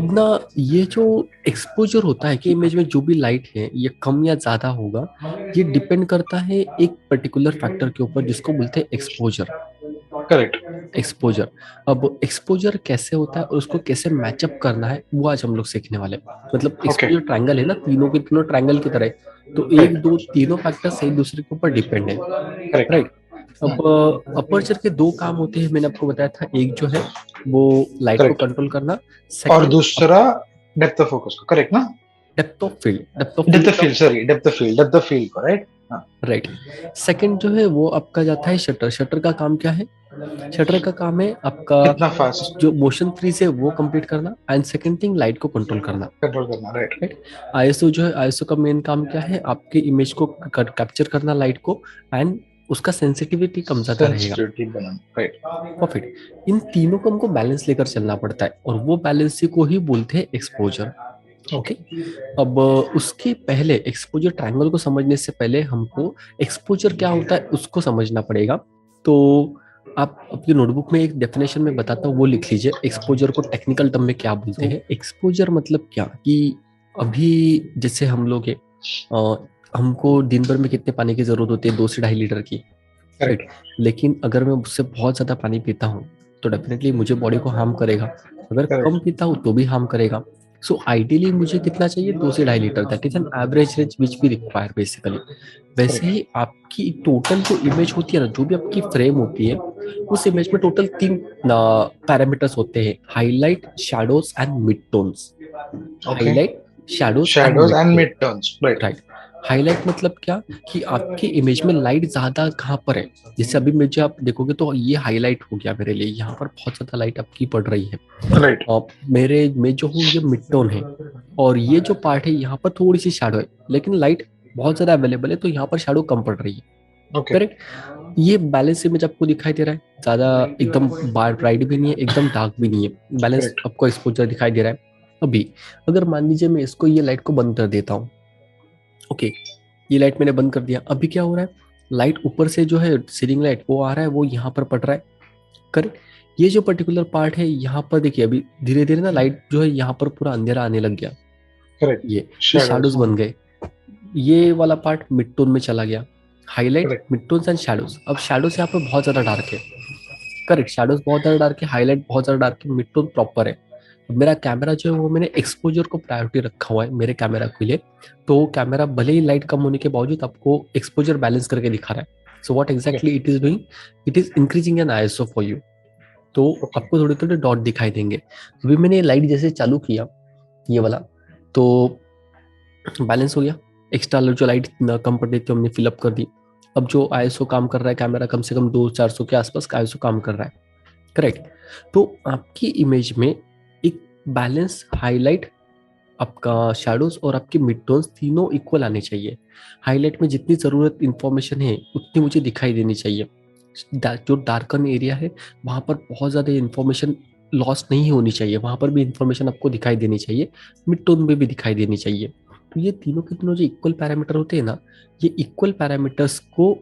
अब ना ये जो एक्सपोजर होता है कि इमेज में जो भी लाइट है ये कम या ज्यादा होगा, ये डिपेंड करता है एक पर्टिकुलर फैक्टर के ऊपर जिसको बोलते हैं एक्सपोजर। करेक्ट। एक्सपोजर। अब एक्सपोजर कैसे होता है और उसको कैसे मैचअप करना है वो आज हम लोग सीखने वाले हैं। मतलब ओके। एक्सपोजर ट्रायंगल है ना, तीनों के तीनों ट्रायंगल की तरह है। तो एक राइट। दो तीनों फैक्टर्स एक दूसरे के ऊपर डिपेंड है। करेक्ट। राइट। अब अपर्चर के दो काम होते हैं, मैंने आपको बताया था। एक जो है वो लाइट को करेक्ट। कंट्रोल करना। और सेकंड दूसरा डेप्थ ऑफ फोकस को, करेक्ट ना? Depth of field. Depth of depth field of का field, sorry, depth of field को, राइट। हाँ। राइट। सेकंड जो है वो आपका जाता है शटर। शटर का काम क्या है? शटर का काम है आपका कितना फास्ट जो मोशन फ्रीज है वो कंप्लीट करना, एंड सेकंड थिंग लाइट को कंट्रोल करना। कंट्रोल करना, राइट। राइट। आईएसओ जो है, आईएसओ का मेन काम क्या है? आपके इमेज को कैप्चर करना लाइट को, एंड उसका सेंसिटिविटी कम ज्यादा रहेगा। सेंसिटिविटी बनाना, राइट। परफेक्ट। इन तीनों को हमको बैलेंस लेकर चलना पड़ता है और वो बैलेंस को ही बोलते हैं एक्सपोजर। ओके। ओके। अब उसके पहले एक्सपोजर ट्रायंगल को समझने से पहले हमको एक्सपोजर क्या होता है उसको समझना पड़ेगा। तो आप अपनी नोटबुक में एक डेफिनेशन में बताता हूँ, वो लिख लीजिए। एक्सपोजर को टेक्निकल टर्म में क्या बोलते हैं? एक्सपोजर मतलब क्या कि अभी जैसे हम लोग हैं, हमको दिन भर में कितने पानी की जरूरत होती है? 2 से 2.5 लीटर की। राइट। करेक्ट। लेकिन अगर मैं उससे बहुत ज्यादा पानी पीता हूँ तो डेफिनेटली मुझे बॉडी को हार्म करेगा। अगर कम करेक्ट। पीता हूँ तो भी हार्म करेगा। सो आइडियली मुझे कितना चाहिए? 2 से 2.5 litre. That is an average range which we require basically. वैसे करेक्ट। ही आपकी टोटल जो इमेज होती है ना, जो भी आपकी फ्रेम होती है, उस इमेज में टोटल 3 पैरामीटर्स होते हैं: highlight, shadows and mid tones. Okay. Highlight, shadows and shadows mid and tone. Mid turns, right. Right. Highlight मतलब क्या कि आपकी इमेज में लाइट ज्यादा कहाँ पर है? जैसे अभी मुझे आप देखोगे तो ये हाईलाइट हो गया मेरे लिए, यहाँ पर बहुत ज्यादा लाइट आपकी पड़ रही है। राइट। और मेरे में जो हूँ ये मिड टोन है, और ये जो पार्ट है यहाँ पर थोड़ी सी शैडो है, लेकिन लाइट बहुत ज्यादा अवेलेबल है तो यहाँ पर शैडो कम पड़ रही है। ओके। करेक्ट। ये बैलेंस इमेज आपको दिखाई दे रहा है, ज्यादा एकदम ब्राइट भी नहीं है, एकदम डार्क भी नहीं है, बैलेंस करेक्ट। आपको एक्सपोजर दिखाई दे रहा है। अभी अगर मान लीजिए मैं इसको, ये लाइट को बंद कर देता हूँ। ओके। ये लाइट मैंने बंद कर दिया, अभी क्या हो रहा है? लाइट ऊपर से जो है सीलिंग लाइट वो आ रहा है, वो यहाँ पर पड़ रहा है। करेक्ट। ये जो पर्टिकुलर पार्ट है यहाँ पर देखिए, अभी धीरे धीरे ना लाइट जो है यहाँ पर पूरा अंधेरा आने लग गया। करेक्ट। ये शैडोज, शैडोज हाँ। बन गए। ये वाला पार्ट मिड टोन में चला गया। Highlight, correct. Mid tones and shadows. अब शैडोज यहाँ पर बहुत ज्यादा डार्क है। करेक्ट। शैडोज बहुत ज्यादा डार्क है, हाईलाइट बहुत ज्यादा डार्क है, मिड टोन प्रॉपर है। अब मेरा कैमरा जो है वो मैंने एक्सपोजर को प्रायोरिटी रखा हुआ है मेरे कैमरा के लिए। तो कैमरा भले ही लाइट कम होने के बावजूद आपको एक्सपोजर बैलेंस करके दिखा रहा है। So what okay. Exactly it is doing? It is increasing an ISO for you. तो ओके। आपको थोड़े थोड़े डॉट दिखाई देंगे। अभी मैंने लाइट जैसे चालू किया, ये वाला, तो बैलेंस हो गया। एक्स्ट्रा जो लाइट कम पड़ रही थी हमने फिलअप कर दी। अब जो आईएसओ काम कर रहा है, कैमरा कम से कम 200-400 के आसपास का आईएसओ काम कर रहा है। करेक्ट। तो आपकी इमेज में एक बैलेंस, हाईलाइट, आपका शैडोज और आपके मिड टोन्स तीनों इक्वल आने चाहिए। हाईलाइट में जितनी जरूरत इंफॉर्मेशन है उतनी मुझे दिखाई देनी चाहिए। जो डार्कन एरिया है वहां पर बहुत ज्यादा इंफॉर्मेशन लॉस नहीं होनी चाहिए, वहां पर भी इंफॉर्मेशन आपको दिखाई देनी चाहिए। मिड टोन में भी दिखाई देनी चाहिए। तो ये तीनों के तीनों जो इक्वल पैरामीटर होते हैं ना, ये इक्वल पैरामीटर्स को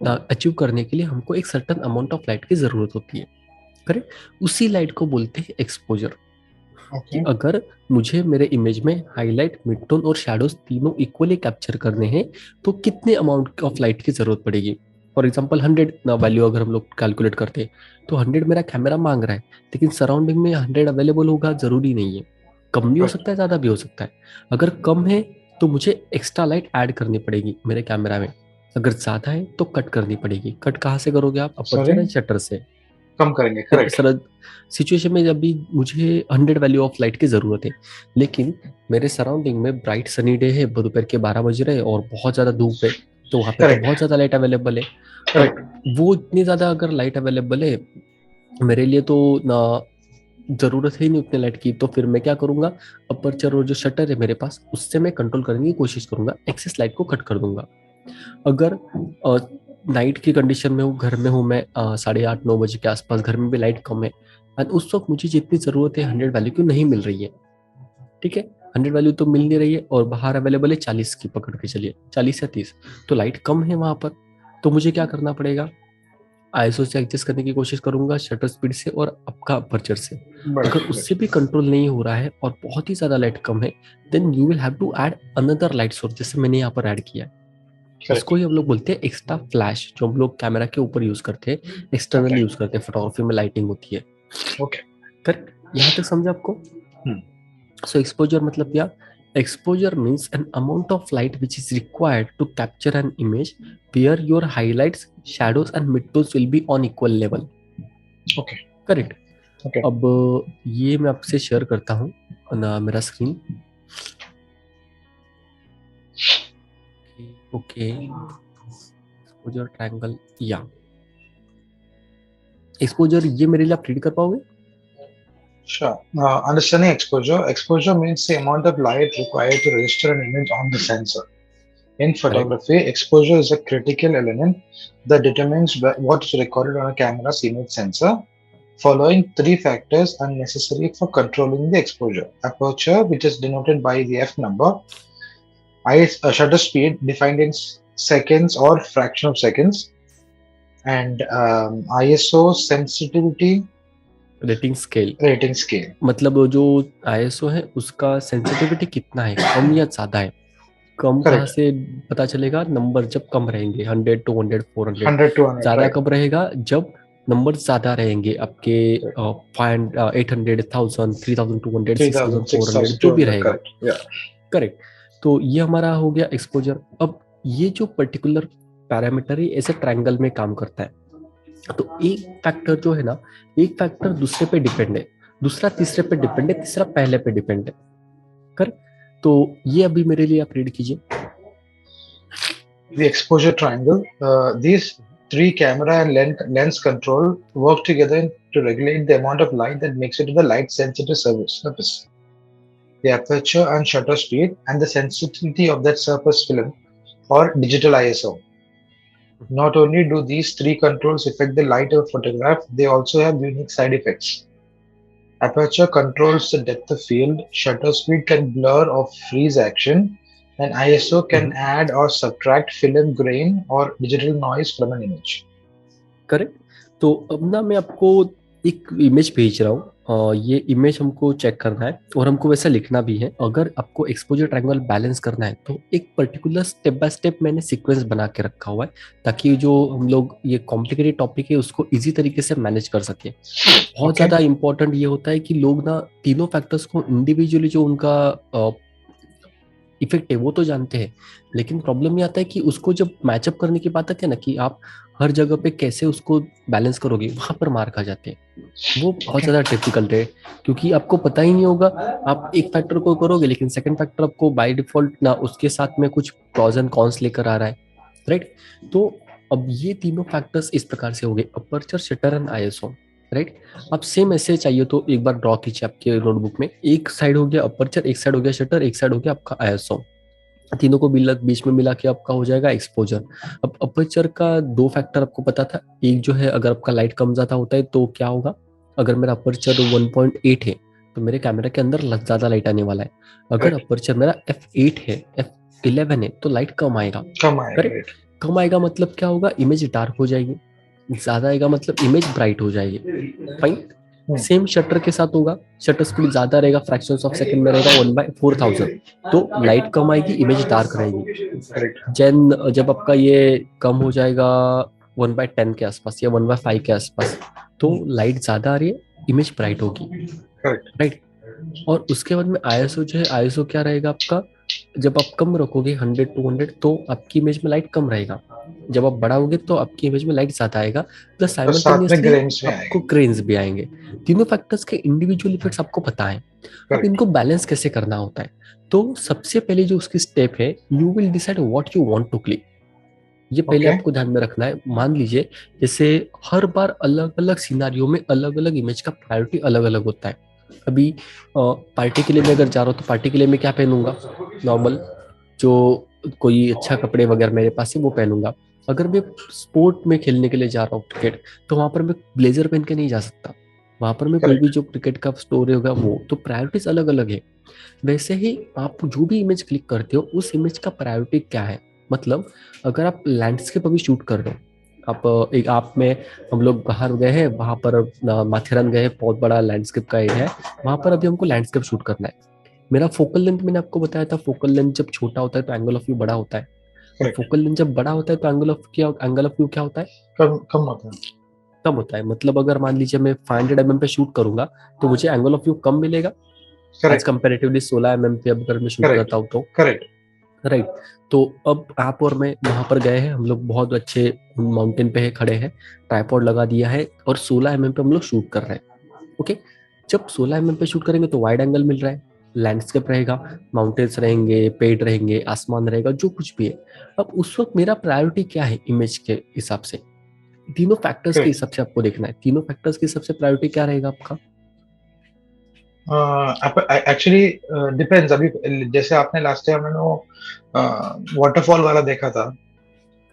अचीव करने के लिए हमको एक सर्टन अमाउंट ऑफ लाइट की जरूरत होती है। करेक्ट। उसी लाइट को बोलते हैं एक्सपोजर। कि ओके। अगर मुझे मेरे इमेज में हाईलाइट, मिड टोन और शैडोज तीनों इक्वली कैप्चर करने हैं तो कितने अमाउंट ऑफ लाइट की जरूरत पड़ेगी? फॉर एग्जाम्पल 100 वैल्यू अगर हम लोग कैलकुलेट करते हैं तो 100 मेरा कैमरा मांग रहा है, लेकिन सराउंडिंग में 100 अवेलेबल होगा जरूरी नहीं है। कम भी हो राइट। सकता है, ज्यादा भी हो सकता है। अगर कम है तो मुझे एक्स्ट्रा लाइट ऐड करनी पड़ेगी मेरे कैमरा में। अगर ज्यादा है तो कट करनी पड़ेगी। कट कहाँ से करोगे आप? सॉरी, अपर्चर एंड शटर से। कम करेंगे, करेक्ट। सर, सिचुएशन में जब भी मुझे 100 वैल्यू ऑफ लाइट की जरूरत है, लेकिन मेरे सराउंडिंग में ब्राइट सनी डे है, दोपहर के 12 बज रहे हैं और बहुत ज्यादा धूप है, तो वहां पे तो करेक्ट। बहुत ज्यादा लाइट अवेलेबल है। अब करेक्ट। वो इतनी ज्यादा अगर लाइट अवेलेबल है मेरे लिए तो ना, जरूरत है ही नहीं उतने लाइट की, तो फिर मैं क्या करूंगा? अपर्चर और जो शटर है मेरे पास उससे मैं कंट्रोल करने की कोशिश करूंगा, एक्सेस लाइट को कट कर दूंगा। अगर नाइट की कंडीशन में हूँ, घर में हूँ मैं, 8:30-9 बजे के आसपास, घर में भी लाइट कम है, एंड उस वक्त मुझे जितनी जरूरत है 100 वैल्यू की नहीं मिल रही है। ठीक है। 100 वैल्यू तो मिल नहीं रही है और बाहर अवेलेबल है 40 की, पकड़ के चलिए 40 या 30। तो लाइट कम है वहां पर। तो मुझे क्या करना पड़ेगा? आईएसओ से एडजस्ट करने की कोशिश करूंगा शटर स्पीड से और आपका अपर्चर से। बड़ा अगर उससे भी कंट्रोल नहीं हो रहा है और बहुत ही ज्यादा लाइट कम है, then you will have to add another light source, जैसे मैंने यहाँ पर ऐड किया है। करेक्ट। इसको ही हम लोग बोलते हैं एक्स्ट्रा फ्लैश, जो हम लोग कैमरा के ऊपर यूज करते हैं, एक्सटर्नली यूज करते हैं, फोटोग्राफी में लाइटिंग होती है। ओके। करेक्ट, यहाँ तक समझा आपको? हम्म। सो एक्सपोजर मतलब क्या? Exposure means an amount of light which is required to capture an image where your highlights, shadows and midtones will be on equal level. Okay. Correct. Okay. अब ये मैं आपसे शेयर करता हूँ ना मेरा स्क्रीन। ओके, एक्सपोजर ट्रायंगल, या exposure ये मेरे लिए आप रीड कर पाओगे? Sure. Understanding exposure. Exposure means the amount of light required to register an image on the sensor. In correct. photography, exposure is a critical element that determines what is recorded on a camera's image sensor. Following three factors are necessary for controlling the exposure: aperture, which is denoted by the f number; shutter speed, defined in seconds or fraction of seconds; and ISO sensitivity rating scale, rating scale. मतलब वो जो ISO है उसका sensitivity कितना है, कम या ज्यादा है। कम कहाँ Correct. से पता चलेगा? नंबर जब कम रहेंगे, 100, 200, 400। 100 to 100. ज्यादा Right. कब रहेगा? जब नंबर ज्यादा रहेंगे आपके, 800, 1000, 3200, 3000, 6400, जो भी 6200. रहेगा। Correct. Yeah. करेक्ट। तो ये हमारा हो गया एक्सपोजर। अब ये जो पर्टिकुलर पैरामीटर है ऐसे ट्रायंगल में काम करता है। तो एक फैक्टर जो है ना, एक फैक्टर दूसरे पे डिपेंड है, दूसरा तीसरे पे डिपेंड है, तीसरा पहले पे डिपेंड है। कर तो ये अभी मेरे लिए आप रीड कीजिए। The exposure triangle. These three camera and lens control work together to regulate the amount of light that makes it to the light sensitive surface. The aperture and shutter speed and the sensitivity of that surface film or digital ISO. Not only do these three controls affect the light of a photograph, they also have unique side effects. Aperture controls the depth of field, shutter speed can blur or freeze action, and ISO can add or subtract film grain or digital noise from an image. Correct. तो अब ना मैं आपको एक image भेज रहा हूँ, ये इमेज हमको चेक करना है और हमको वैसा लिखना भी है। अगर आपको एक्सपोजर ट्रायंगल बैलेंस करना है तो एक पर्टिकुलर स्टेप बाय स्टेप मैंने सीक्वेंस बना के रखा हुआ है, ताकि जो हम लोग ये कॉम्प्लिकेटेड टॉपिक है उसको इजी तरीके से मैनेज कर सके। बहुत ज्यादा इंपॉर्टेंट ये होता है कि लोग ना तीनों फैक्टर्स को इंडिविजुअली जो उनका इफेक्ट है वो तो जानते हैं, लेकिन प्रॉब्लम ये आता है कि उसको जब मैचअप करने की बात आती है ना, कि आप हर जगह पे कैसे उसको बैलेंस करोगे, वहां पर मार खा जाते हैं। वो बहुत ज्यादा डिफिकल्ट है, क्योंकि आपको पता ही नहीं होगा। आप एक फैक्टर को करोगे लेकिन सेकंड फैक्टर आपको बाय डिफॉल्ट ना उसके साथ में कुछ प्रॉज एंड कॉन्स लेकर आ रहा है, राइट? तो अब ये तीनों फैक्टर्स इस प्रकार से हो गए, aperture, shutter and ISO, right? अब सेम ऐसे चाहिए तो एक बार ड्रॉ कीजिए आपके नोटबुक में। एक साइड हो गया अपर्चर, एक साइड हो गया शटर, एक साइड हो गया आपका आईएसओ। तीनों को बीच में मिला के आपका हो जाएगा एक्सपोजर। अब अपर्चर का दो फैक्टर आपको पता था, एक जो है अगर आपका लाइट कम ज्यादा होता है तो क्या होगा, अगर मेरा अपर्चर 1.8 है तो मेरे कैमरा के अंदर ज्यादा लाइट आने वाला है। अगर अपर्चर मेरा f8 है, f11 है तो लाइट कम आएगा। करेक्ट? कम आएगा मतलब क्या होगा, इमेज डार्क हो जाएगी। ज्यादा आएगा मतलब इमेज ब्राइट हो जाएगी। फाइन। सेम शटर के साथ होगा, शटर स्पीड ज्यादा रहेगा, फ्रैक्शंस ऑफ सेकंड में रहेगा 1/4000, तो लाइट कम आएगी, इमेज डार्क रहेगी। जैन जब आपका ये कम हो जाएगा 1/10 के आसपास या 1/5 के आसपास, तो लाइट ज्यादा आ रही है, इमेज ब्राइट होगी, राइट? और उसके बाद में आईएसओ जो है, आईएसओ क्या रहेगा आपका, जब आप कम रखोगे 100 200 तो आपकी इमेज में लाइट कम रहेगा, जब आप बढ़ाओगे तो आपकी इमेज में लाइट ज्यादा आएगा, प्लस साइमल्टेनियसली आपको ग्रेन्स भी आएंगे। तीनों फैक्टर्स के इंडिविजुअल इफेक्ट्स आपको पता है। अब इनको बैलेंस कैसे करना होता है, तो सबसे पहले जो उसकी स्टेप है, you will decide what you want to click. ये पहले आपको ध्यान में रखना है। मान लीजिए जैसे हर बार अलग अलग सिनारियो में अलग अलग इमेज का प्रायोरिटी अलग अलग होता है। अभी पार्टी के लिए मैं अगर जा रहा हूँ तो पार्टी के लिए मैं क्या पहनूंगा, नॉर्मल जो कोई अच्छा कपड़े वगैरह मेरे पास है वो पहनूंगा। अगर मैं स्पोर्ट में खेलने के लिए जा रहा हूँ क्रिकेट, तो वहां पर मैं ब्लेजर पहन के नहीं जा सकता, वहां पर मैं कोई भी जो क्रिकेट का स्टोरी होगा वो, तो प्रायोरिटीज अलग अलग है। वैसे ही आप जो भी इमेज क्लिक करते हो उस इमेज का प्रायोरिटी क्या है। मतलब अगर आप लैंडस्केप अभी शूट कर रहे हो आप एक आप में हम लोग बाहर गए हैं, वहां पर माथेरान गए हैं, बहुत बड़ा लैंडस्केप का एरिया है, वहां पर अभी हमको लैंडस्केप शूट करना है। मेरा फोकल लेंथ मैंने आपको बताया था, फोकल लेंथ जब छोटा होता है तो एंगल ऑफ व्यू बड़ा होता है, और करेक्ट। फोकल लेंथ जब बड़ा होता है तो एंगल ऑफ व्यू क्या होता है, कम कम होता है। कम होता है। मतलब अगर मान लीजिए मैं 500 mm पे शूट करूंगा तो मुझे एंगल ऑफ व्यू कम मिलेगा एज करेक्ट। कंपेरेटिवली 16 mm पे अगर मैं शूट करेक्ट। करता हूँ तो। करेक्ट। राइट। तो अब आप और मैं वहां पर गए हैं, हम लोग बहुत अच्छे माउंटेन पे है, खड़े हैं, ट्राइपॉड लगा दिया है और 16 mm पे हम लोग शूट कर रहे हैं। ओके। जब 16 mm पे शूट करेंगे तो वाइड एंगल मिल रहा है, लैंडस्केप रहेगा, माउंटेन्स रहेंगे, पेड़ रहेंगे, आसमान रहेगा, जो कुछ भी है। अब उस वक्त मेरा प्रायोरिटी क्या है इमेज के हिसाब से, तीनों फैक्टर्स के करेक्ट। हिसाब से आपको देखना है, तीनों फैक्टर्स के हिसाब से प्रायोरिटी क्या रहेगा आपका। Actually depends. अभी जैसे आपने लास्ट टाइम वाटरफॉल वाला देखा था।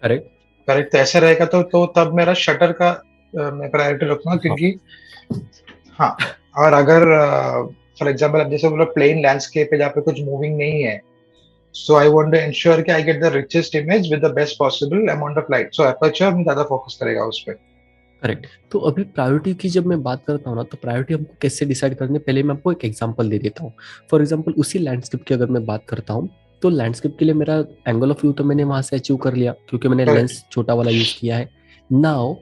करेक्ट। करेक्ट। तो ऐसा रहेगा तो तब मेरा शटर का मैं प्रायोरिटी रखूंगा, हाँ। क्योंकि हाँ। और अगर फॉर एग्जांपल अब जैसे बोलो प्लेन लैंडस्केप है जहाँ पे कुछ मूविंग नहीं है, सो आई वांट टू इंश्योर कि I get the richest image with the best possible amount of light, so aperture में ज्यादा फोकस करेगा उस पर। करेक्ट। तो अभी प्रायोरिटी की जब मैं बात करता हूँ ना, तो प्रायोरिटी हमको कैसे डिसाइड करनी है, पहले मैं आपको एक एग्जांपल दे देता हूँ। फॉर एग्जांपल उसी लैंडस्केप की अगर मैं बात करता हूँ, तो लैंडस्केप के लिए मेरा एंगल ऑफ व्यू तो मैंने वहां से अचीव कर लिया क्योंकि मैंने करेक्ट। लेंस छोटा वाला यूज किया है। नाउ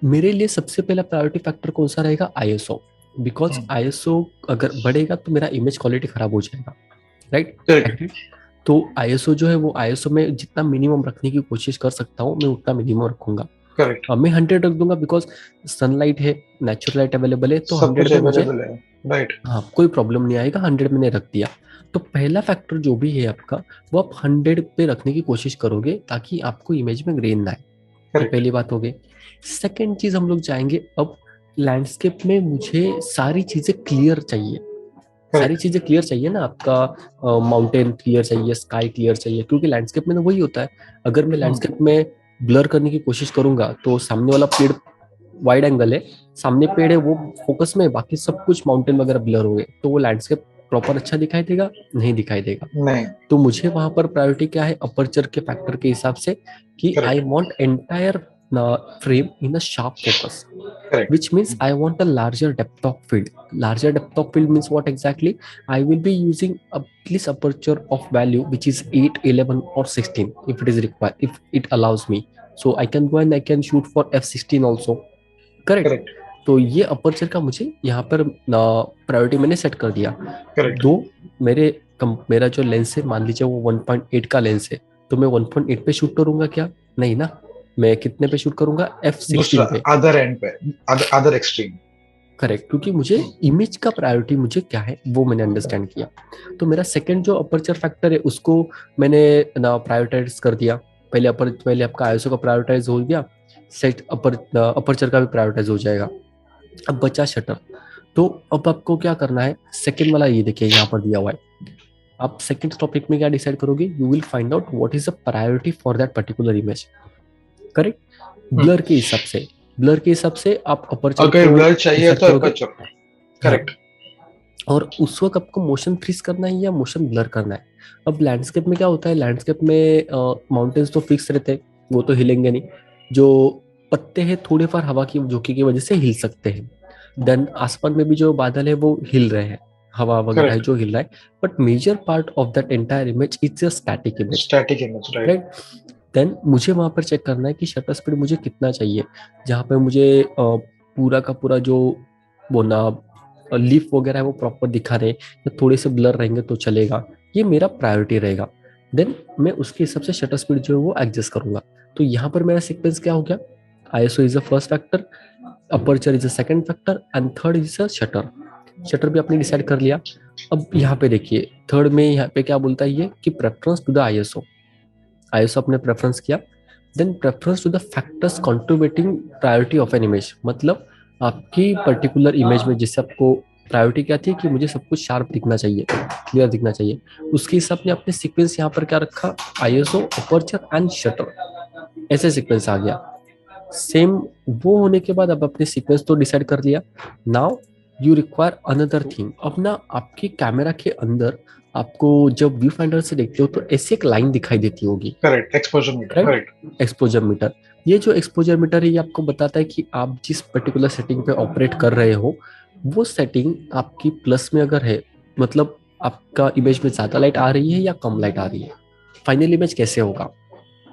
मेरे लिए सबसे पहला प्रायोरिटी फैक्टर कौन सा रहेगा, आईएसओ। बिकॉज आईएसओ अगर बढ़ेगा तो मेरा इमेज क्वालिटी खराब हो जाएगा। राइट। करेक्ट। एग्री। तो आईएसओ जो है वो आईएसओ में जितना मिनिमम रखने की कोशिश कर सकता हूँ मैं उतना मिनिमम रखूंगा। करेक्ट। मैं 100 रख दूंगा बिकॉज सनलाइट है, नेचुरल लाइट अवेलेबल है, तो सब 100 कुछ में मुझे, अवेलेबल है। राइट। हाँ, कोई प्रॉब्लम नहीं आएगा, 100 मैंने रख दिया। तो पहला फैक्टर जो भी है आपका, वो आप 100 पे रखने की कोशिश करोगे ताकि आपको इमेज में ग्रेन ना आए। ये करेक्ट। पहली बात हो गई। सेकेंड चीज हम लोग जाएंगे अब, लैंडस्केप में मुझे सारी चीजें क्लियर चाहिए, सारी करेक्ट। चीजें क्लियर चाहिए ना आपका, माउंटेन क्लियर चाहिए, स्काई क्लियर चाहिए, क्योंकि लैंडस्केप में तो वही होता है। अगर मैं लैंडस्केप में ब्लर करने की कोशिश करूंगा तो सामने वाला पेड़ वाइड एंगल है, सामने पेड़ है वो फोकस में, बाकी सब कुछ माउंटेन वगैरह ब्लर हो गए, तो वो लैंडस्केप प्रॉपर अच्छा दिखाई देगा, नहीं दिखाई देगा। नहीं। तो मुझे वहां पर प्रायोरिटी क्या है, अपर्चर के फैक्टर के हिसाब से, कि आई correct. Want entire frame in a sharp focus, correct. which means I want a larger depth of field. Larger depth of field means what exactly? I will be using at least aperture of value which is 8, 11 or 16 if it is required, if it allows me. So I can go and I can shoot for f16 also. Correct. Correct. तो ये aperture का मुझे यहाँ पर priority मैंने set कर दिया। Correct. दो, मेरा जो लेंस है मान लीजिए वो 1.8 का लेंस है, तो मैं 1.8 पे शूट करूंगा क्या, नहीं ना, मैं कितने पे शूट करूंगा, दूसरा f16 पे। अदर एंड पे, अदर एक्सट्रीम। करेक्ट, क्योंकि मुझे इमेज का प्रायोरिटी मुझे क्या है वो मैंने अंडरस्टैंड किया। तो मेरा सेकंड जो अपर्चर फैक्टर है उसको मैंने ना प्रायोरिटाइज कर दिया। पहले आपका आईएसओ का प्रायोरिटाइज हो गया, सेट अपर्चर का भी प्रायोरिटाइज हो जाएगा। अब बचा शटर। तो अब आपको क्या करना है, सेकंड वाला ये देखिए यहाँ पर दिया हुआ है। आप सेकंड टॉपिक में क्या डिसाइड करोगे, you will find out what is the priority for that particular image. Correct. Blur के हिसाब से, ब्लर के हिसाब से आप अपर्चर अगर को ब्लर चाहिए डिसाइड तो करोगे। अपर्चर। हाँ। करेक्ट। और उस वक्त आपको मोशन फ्रीज करना है या मोशन ब्लर करना है। अब लैंडस्केप में क्या होता है, लैंडस्केप में माउंटेन्स तो फिक्स रहते हैं, वो तो हिलेंगे नहीं। जो पत्ते हैं थोड़े फार हवा की झोंके की वजह से हिल सकते हैं। देन आसमान में भी जो बादल है वो हिल रहे हैं, हवा वगैरह है करेक्ट। जो हिल रहा है। But major part of that entire image is a static image. Static image. Right. Right. Then मुझे वहां पर चेक करना है कि शटर स्पीड मुझे कितना चाहिए, जहाँ पे मुझे पूरा का पूरा जो वो ना लीफ वगैरह है वो प्रॉपर दिखा रहे, या थोड़े से ब्लर रहेंगे तो चलेगा, ये मेरा प्रायोरिटी रहेगा। देन मैं उसके हिसाब से शटर स्पीड जो है वो एडजस्ट करूंगा। तो यहाँ पर मेरा सीक्वेंस क्या हो गया, ISO is the first factor, aperture is the second factor and third is the shutter. Shutter भी आपने डिसाइड कर लिया। अब यहाँ पे देखिए थर्ड में यहाँ पे क्या बोलता है ये, कि preference to the ISO. ISO आपने प्रेफरेंस किया, then preference to the factors contributing priority of an image, मतलब आपकी पर्टिकुलर इमेज में जिससे आपको प्रायोरिटी क्या थी कि मुझे सब कुछ शार्प दिखना चाहिए, क्लियर दिखना चाहिए, उसके हिसाब से आपने सीक्वेंस यहाँ पर क्या रखा, आईएसओ, अपर्चर एंड शटर, ऐसे सीक्वेंस आ गया। सेम वो होने के बाद अब अपने सीक्वेंस तो डिसाइड कर लिया। Now you require another thing. अब ना आपके कैमरा के अंदर आपको जब व्यू फाइंडर से देखते हो तो ऐसी एक लाइन दिखाई देती होगी, correct, exposure meter, right? Correct. Exposure meter, ये जो एक्सपोजर मीटर है ये आपको बताता है कि आप जिस पर्टिकुलर सेटिंग पे ऑपरेट कर रहे हो वो सेटिंग आपकी प्लस में अगर है, मतलब आपका इमेज में ज्यादा लाइट आ रही है या कम लाइट आ रही है, फाइनल इमेज कैसे होगा,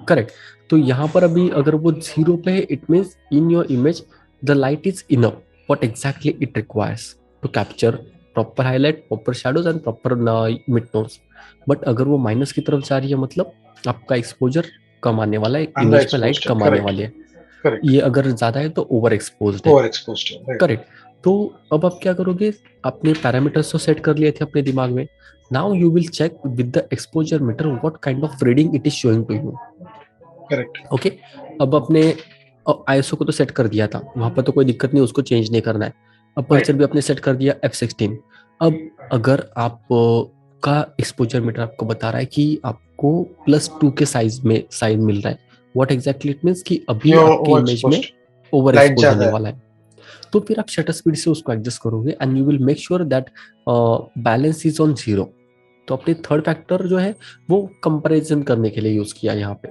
करेक्ट? तो यहाँ पर अभी अगर वो जीरो पे है it means in your image the light is enough what exactly it requires to capture proper highlight, proper shadows and proper mid tones. But अगर वो माइनस की तरफ जा रही है मतलब आपका एक्सपोजर कम आने वाला है, अंडर इमेज में लाइट एक्सपोज्ड है, कम आने करेक्ट, वाली है। करेक्ट। ये अगर ज्यादा है तो ओवर एक्सपोज्ड है, ओवर एक्सपोज्ड है, राइट। करेक्ट? तो अब आप क्या करोगे, आपने पैरामीटर्स तो सेट कर लिए थे अपने दिमाग में, now you will check with the exposure meter what kind of reading it is showing to you. Correct. Okay, अब अपने आईएसओ को तो सेट कर दिया था, वहां पर तो कोई दिक्कत नहीं, उसको चेंज नहीं करना है। अपर्चर भी अपने सेट कर दिया F16। अब अगर आप का एक्सपोजर मीटर आपको बता रहा है कि आपको +2 के साइज में साइज मिल रहा है, व्हाट एग्जैक्टली इट मीन्स कि अभी ये आपके ओवर इमेज में एक्सपोज्ड, ओवर लाइट एक्सपोज ज्यादा होने है। वाला है। तो फिर आप शटर स्पीड से उसको एडजस्ट करोगे and you will make sure that balance is on 0। तो अपने थर्ड फैक्टर जो है वो कंपैरिजन करने के लिए यूज किया यहाँ पे।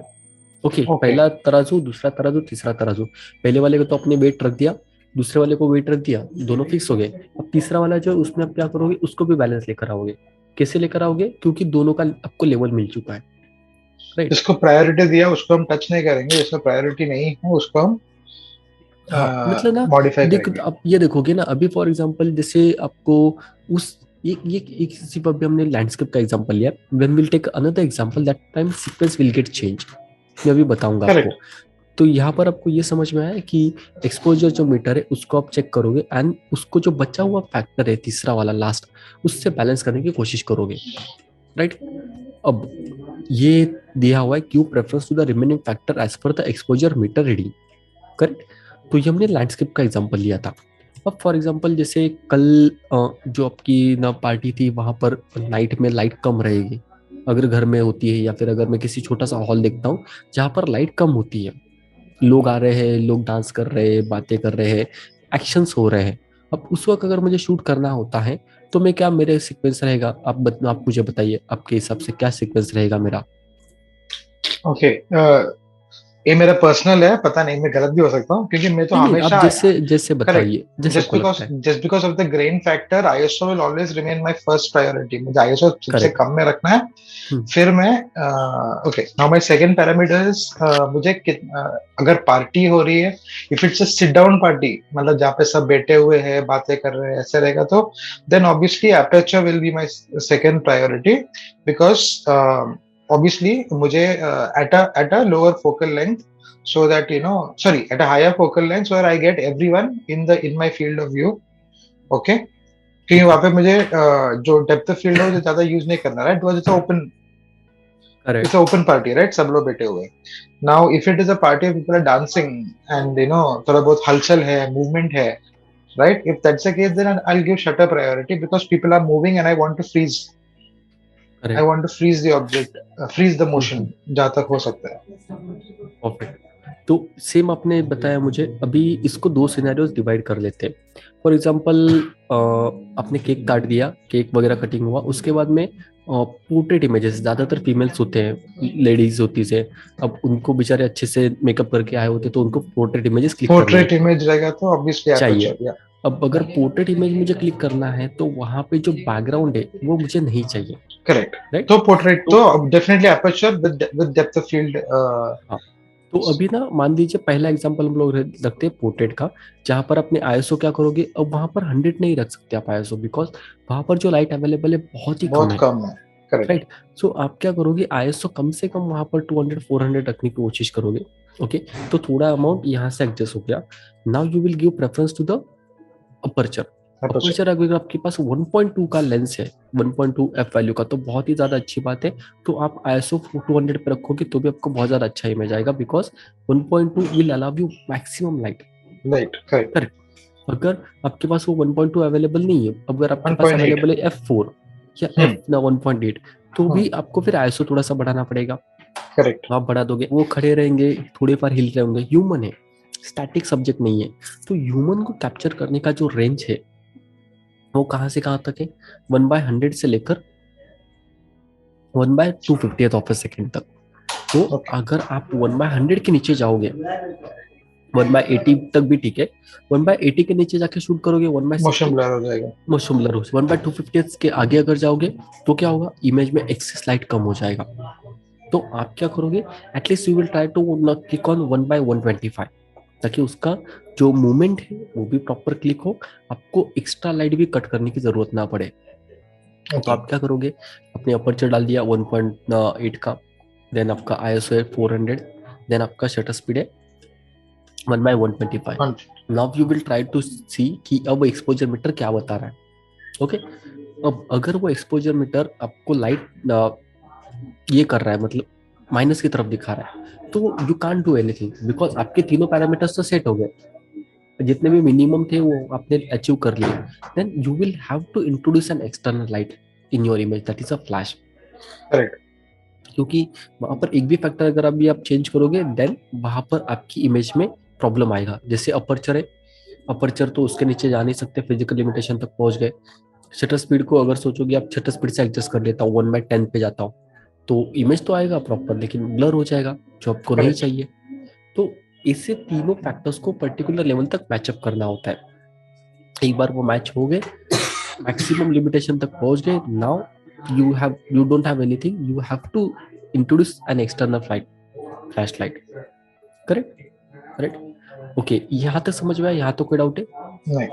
ओके, ओके, पहला तराजू, दूसरा तराजू, तीसरा तराजू। पहले वाले को तो आपने वेट रख दिया, दूसरे वाले को वेट रख दिया, दोनों फिक्स हो गए। अब तीसरा वाला जो है उसमें आप क्या करोगे, उसको भी बैलेंस लेकर आओगे। कैसे लेकर आओगे, क्योंकि दोनों का आपको लेवल मिल चुका है, राइट? जिसको प्रायोरिटी दिया उसको हम टच नहीं करेंगे, जिसको प्रायोरिटी नहीं है उसको हम हाँ मतलब ना, मॉडिफाई देख करेंगे। आप ये देखोगे ना, अभी फॉर एग्जांपल जैसे आपको उस एक सिर्फ अभी हमने लैंडस्केप का एग्जांपल लिया, when will take another example that time sequence will get change. मैं अभी बताऊंगा आपको। करेक्ट। तो यहाँ पर आपको ये समझ में आया कि एक्सपोजर जो मीटर है उसको आप चेक करोगे एंड उसको जो बचा हुआ फैक्टर है तीसरा वाला लास्ट, उससे बैलेंस करने की कोशिश करोगे, राइट? अब ये दिया हुआ है क्यू preference to the remaining factor as per the exposure meter reading, correct? तो ये हमने लैंडस्केप का एग्जांपल लिया था। अब फॉर एग्जांपल जैसे कल जो आपकी ना पार्टी थी वहां पर नाइट में लाइट कम रहेगी, अगर घर में होती है, या फिर अगर मैं किसी छोटा सा हॉल देखता हूँ जहाँ पर लाइट कम होती है, लोग आ रहे हैं, लोग डांस कर रहे हैं, बातें कर रहे हैं, एक्शंस हो रहे हैं, अब उस वक्त अगर मुझे शूट करना होता है तो मैं क्या, मेरे सीक्वेंस रहेगा, आप मुझे बताइए आपके हिसाब से क्या सीक्वेंस रहेगा मेरा? ओके, ये मेरा पर्सनल है, पता नहीं मैं गलत भी हो सकता हूँ, क्योंकि मैं तो नहीं नहीं, आप हमेशा जैसे जैसे करेक्ट। बताइए, जैसे आपको लगता है। Just because of the grain factor ISO will always remain my first priority, मुझे आईएसओ सबसे करेक्ट। कम में रखना है। हम्म। फिर मैं okay, now my second parameter is मुझे अगर पार्टी हो रही है, if it's a sit down party, मतलब जहाँ पे सब बैठे हुए हैं बातें कर रहे हैं ऐसे रहेगा, तो then obviously aperture will be my second priority, because obviously मुझे at a lower focal length, so that sorry, at a higher focal length where I get everyone in my field of view. Okay, क्योंकि okay, वहां पे मुझे जो depth of field है वो ज्यादा use नहीं करना, right? Because it's correct. Open party, right? सब लोग बैठे हुए। Now if it is a party of people are dancing and थोड़ा बहुत हलचल है, मूवमेंट है, right? If that's the case then I will give shutter priority, because people are moving and I correct. Want to freeze the object, freeze the motion जहां तक हो सकता है। परफेक्ट। तो सेम आपने बताया मुझे, अभी इसको दो सिनेरियोज डिवाइड कर लेते हैं। फॉर एग्जांपल आपने केक काट दिया, केक वगैरह कटिंग हुआ, उसके बाद में पोर्ट्रेट इमेजेस, ज्यादातर फीमेल्स होते हैं, लेडीज होती से, अब उनको बेचारे अच्छे से मेकअप करके आए होते तो उनको पोर्ट्रेट इमेजेस क्लिक करनी पोर्ट्रेट होती है, इमेज रहेगा तो ऑब्वियसली चाहिए। एपर्चर, या अब अगर पोर्ट्रेट इमेज मुझे क्लिक करना है तो वहां पे जो बैकग्राउंड है वो मुझे नहीं चाहिए, करेक्ट। राइट? तो पोर्ट्रेट तो तो definitely aperture with depth of field. हाँ, तो अभी ना मान लीजिए पहला एग्जांपल हम लोग रखते हैं पोर्ट्रेट का, जहां पर अपने आईएसओ क्या करोगे, अब वहां पर 100 नहीं रख सकते आप आईएसओ, बिकॉज वहां पर जो लाइट अवेलेबल है बहुत ही कम बहुत है, कम है, करेक्ट। राइट? सो आप क्या करोगे, आईएसओ कम से कम वहां पर 200 400 रखने की कोशिश करोगे। ओके, तो थोड़ा अमाउंट यहाँ से एडजस्ट हो गया। Now you will give preference to the aperture. Aperture, aperture अगर आपके पास 1.2 का लेंस है, 1.2 एफ वैल्यू का, तो बहुत ही ज्यादा अच्छी बात है। तो आप आईएसओ 200 पे रखोगे तो भी आपको बहुत ज्यादा अच्छा इमेज आएगा, because 1.2 will allow you maximum light, right, correct. Correct? अगर आपके पास वो 1.2 अवेलेबल नहीं है, अगर आपके पास 1.8। अवेलेबल है F4 या हम्म। एफ ना 1.8, तो हम्म। भी आपको फिर आईएसओ थोड़ा सा बढ़ाना पड़ेगा। करेक्ट। तो आप बढ़ा दोगे, वो खड़े रहेंगे, थोड़े बार हिल रहे होंगे, ह्यूमन है, स्टैटिक सब्जेक्ट नहीं है। तो ह्यूमन को कैप्चर करने का जो रेंज है वो कहाँ से कहाँ तक है, 1/100 से लेकर 1/250th ऑफ अ सेकेंड तक। तो Okay. अगर आप 1/100 के नीचे जाओगे, 1/80 तक भी ठीक है, 1/80 के नीचे जाके शूट करोगे, मोशन 1/60 ब्लर हो जाएगा। मोशन ब्लर हो, 1/250 के आगे अगर जाओगे तो क्या होगा, इमेज में एक्सेस लाइट कम हो जाएगा। तो आप क्या करोगे, at least you will try to click on 1/125, ताकि उसका जो मूवमेंट है वो भी प्रॉपर क्लिक हो, आपको एक्स्ट्रा लाइट भी कट करने की जरूरत ना पड़े। तो Okay. आप क्या करोगे, अपने अपर्चर डाल दिया 1.8 का, देन आपका ISO है 400, देन आपका शटर स्पीड है 1/125। 100. Now you will try to see कि अब एक्सपोजर मीटर क्या बता रहा है। ओके, अब अगर वो एक्सपोजर मीटर आपको लाइट ये कर रहा है, मतलब माइनस की तरफ दिखा रहा है, तो you can't do anything, because आपके तीनों पैरामीटर्स तो सेट हो गए, जितने भी मिनिमम थे वो आपने अचीव कर लिए। Then you will have to introduce an external light in your image, that is a flash. Correct. क्योंकि वहां पर एक भी फैक्टर अगर अभी आप चेंज करोगे, देन वहां पर आपकी इमेज में प्रॉब्लम आएगा। जैसे अपर्चर है, अपर्चर तो उसके नीचे जा नहीं सकते, फिजिकल लिमिटेशन तक पहुंच गए। शटर स्पीड को अगर सोचोगे आप, शटर स्पीड से एडजस्ट कर लेता हूँ, 1/10 पे जाता हूँ, तो इमेज तो आएगा प्रॉपर, लेकिन ब्लर हो जाएगा, जो आपको नहीं Correct. चाहिए। तो इससे तीनों फैक्टर्स को पर्टिकुलर लेवल तक मैचअप करना होता है। एक बार वो मैच हो गए, मैक्सिमम लिमिटेशन तक पहुंच गए, now you don't have anything, you have to introduce an external flash light. Correct, correct. Okay, यहाँ तक समझ में आया, यहाँ तो कोई डाउट है? नहीं.